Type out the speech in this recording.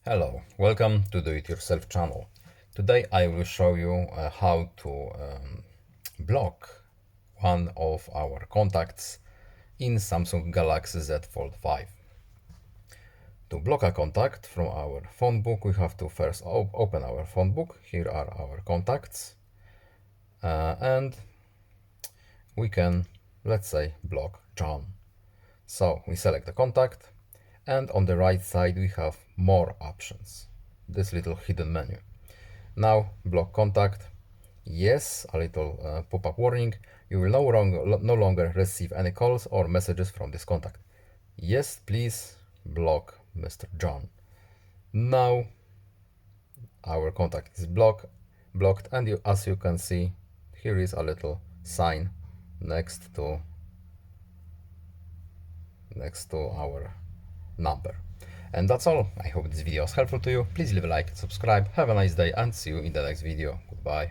Hello, welcome to Do It Yourself channel. Today I will show you how to block one of our contacts in Samsung Galaxy Z Fold 5. To block a contact from our phone book, we have to first open our phone book. Here are our contacts, and we can, let's say, block John. So we select the contact, and on the right side we have more options, this little hidden menu. Now block contact. Yes, a little pop-up warning. You will no longer receive any calls or messages from this contact. Yes, please block Mr. John. Now our contact is blocked, and as you can see, here is a little sign next to our number. And that's all. I hope this video was helpful to you. Please leave a like, subscribe, have a nice day, and see you in the next video. Goodbye.